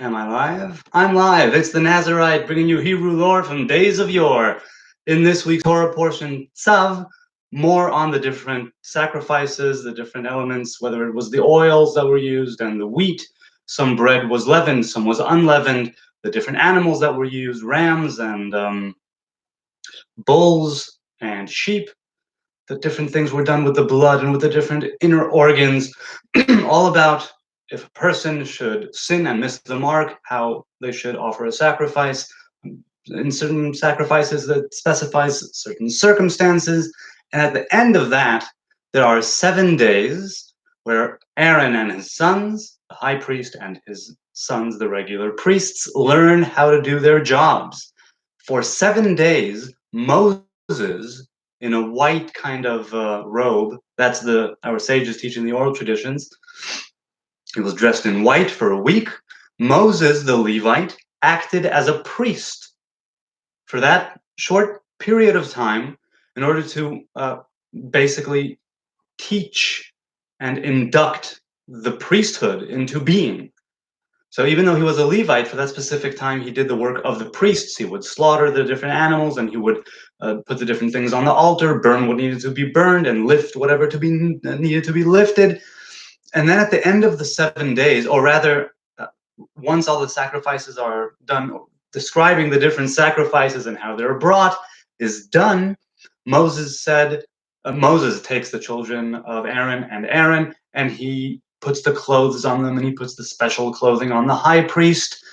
Am I live? I'm live. It's the Nazarite bringing you Hebrew lore from days of yore. In this week's Torah portion, Tzav, more on the different sacrifices, the different elements, whether it was the oils that were used and the wheat. Some bread was leavened, some was unleavened. The different animals that were used, rams and bulls and sheep. The different things were done with the blood and with the different inner organs, all about if a person should sin and miss the mark, how they should offer a sacrifice. In certain sacrifices that specifies certain circumstances. And at the end of that, there are 7 days where Aaron and his sons, the high priest and his sons, the regular priests, learn how to do their jobs. For 7 days, Moses, in a white kind of robe, that's our sages teaching the oral traditions, he was dressed in white for a week. Moses, the Levite, acted as a priest for that short period of time in order to basically teach and induct the priesthood into being. So even though he was a Levite, for that specific time, he did the work of the priests. He would slaughter the different animals, and he would put the different things on the altar, burn what needed to be burned, and lift whatever needed to be lifted. And then at the end of the 7 days, or rather, once all the sacrifices are done, describing the different sacrifices and how they're brought is done, Moses takes the children of Aaron and he puts the clothes on them, and he puts the special clothing on the high priest,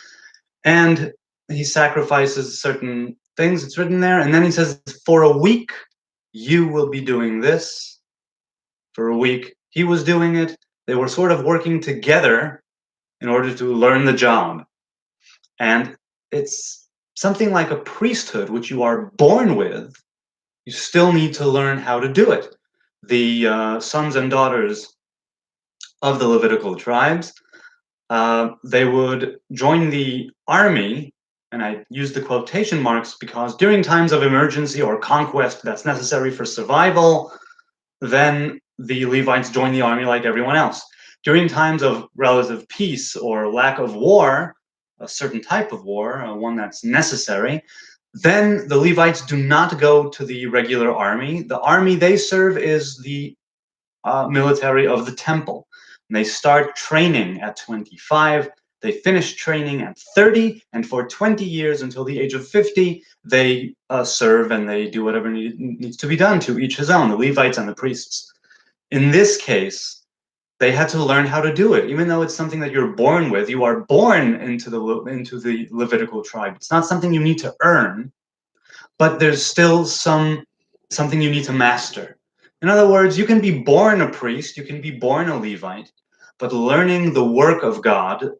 and he sacrifices certain things. It's written there. And then he says, for a week, you will be doing this. For a week, he was doing it. They were sort of working together in order to learn the job. And it's something like a priesthood, which you are born with. You still need to learn how to do it. The sons and daughters of the Levitical tribes, they would join the army, and I use the quotation marks because during times of emergency or conquest that's necessary for survival, then the Levites join the army like everyone else. During times of relative peace or lack of war, a certain type of war, one that's necessary, then the Levites do not go to the regular army. The army they serve is the military of the temple. And they start training at 25. They finish training at 30, and for 20 years until the age of 50, they serve and they do whatever needs to be done, to each his own, the Levites and the priests. In this case, they had to learn how to do it. Even though it's something that you're born with, you are born into the Levitical tribe. It's not something you need to earn, but there's still something you need to master. In other words, you can be born a priest, you can be born a Levite, but learning the work of God,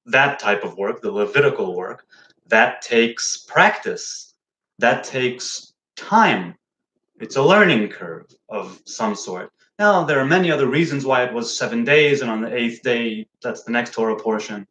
that type of work, the Levitical work, that takes practice, that takes time. It's a learning curve of some sort. Now, there are many other reasons why it was 7 days, and on the 8th day, that's the next Torah portion.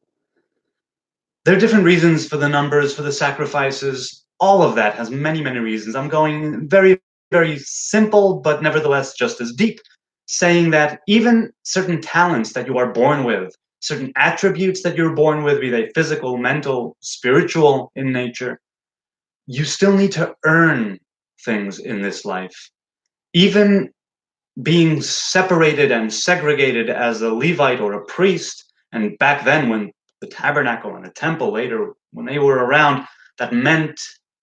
There are different reasons for the numbers, for the sacrifices. All of that has many, many reasons. I'm going very, very simple, but nevertheless just as deep, saying that even certain talents that you are born with, certain attributes that you're born with, be they physical, mental, spiritual in nature, you still need to earn things in this life. Even being separated and segregated as a Levite or a priest, and back then when the tabernacle and the temple later, when they were around, that meant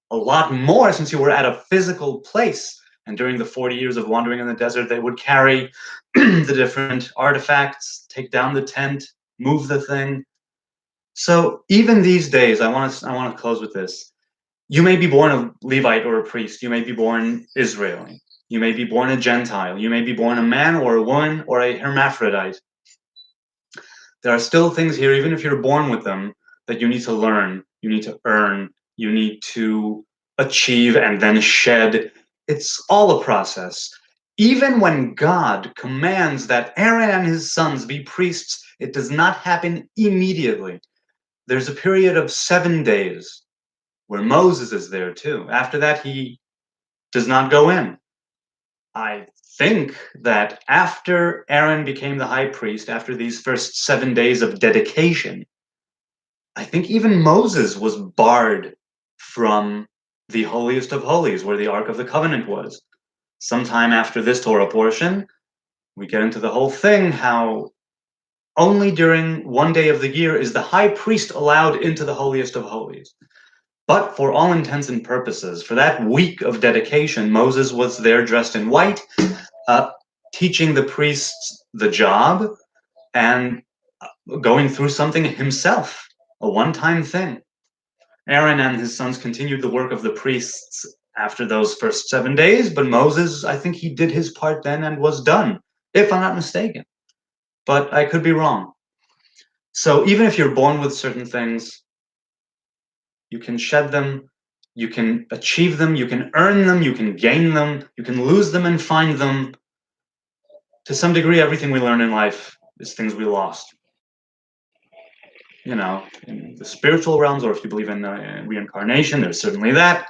a lot more since you were at a physical place. And during the 40 years of wandering in the desert, they would carry the different artifacts, take down the tent, move the thing. So even these days, I want to close with this. You may be born a Levite or a priest. You may be born Israeli. You may be born a Gentile. You may be born a man or a woman or a hermaphrodite. There are still things here, even if you're born with them, that you need to learn, you need to earn, you need to achieve and then shed. It's all a process. Even when God commands that Aaron and his sons be priests, it does not happen immediately. There's a period of 7 days where Moses is there too. After that, he does not go in. I think that after Aaron became the high priest, after these first 7 days of dedication, I think even Moses was barred from the holiest of holies, where the Ark of the Covenant was. Sometime after this Torah portion, we get into the whole thing how only during one day of the year is the high priest allowed into the holiest of holies. But for all intents and purposes, for that week of dedication, Moses was there dressed in white, teaching the priests the job and going through something himself, a one-time thing. Aaron and his sons continued the work of the priests after those first 7 days, but Moses, I think he did his part then and was done, if I'm not mistaken. But I could be wrong. So even if you're born with certain things, you can shed them, you can achieve them, you can earn them, you can gain them, you can lose them and find them. To some degree, everything we learn in life is things we lost. You know, in the spiritual realms, or if you believe in reincarnation, there's certainly that.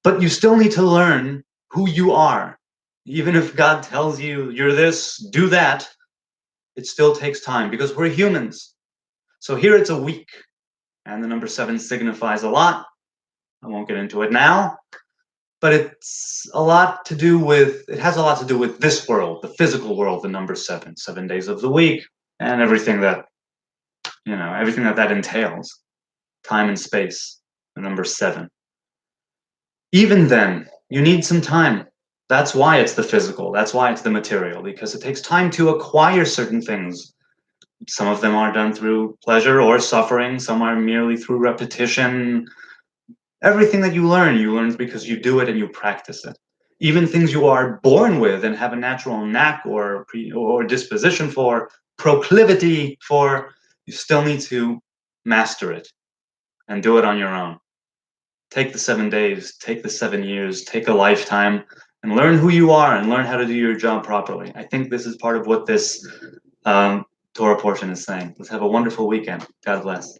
But you still need to learn who you are. Even if God tells you you're this, do that, it still takes time because we're humans. So here it's a week, and the number 7 signifies a lot. I won't get into it now, but it's a lot to do with, it has a lot to do with this world, the physical world, the number 7, 7 days of the week, and everything that, everything that entails, time and space, the number 7. Even then, you need some time. That's why it's the physical, that's why it's the material, because it takes time to acquire certain things. Some of them are done through pleasure or suffering, some are merely through repetition. Everything that you learn because you do it and you practice it. Even things you are born with and have a natural knack or disposition for, proclivity for, you still need to master it and do it on your own. Take the 7 days, take the 7 years, take a lifetime, and learn who you are and learn how to do your job properly. I think this is part of what this Torah portion is saying. Let's have a wonderful weekend. God bless.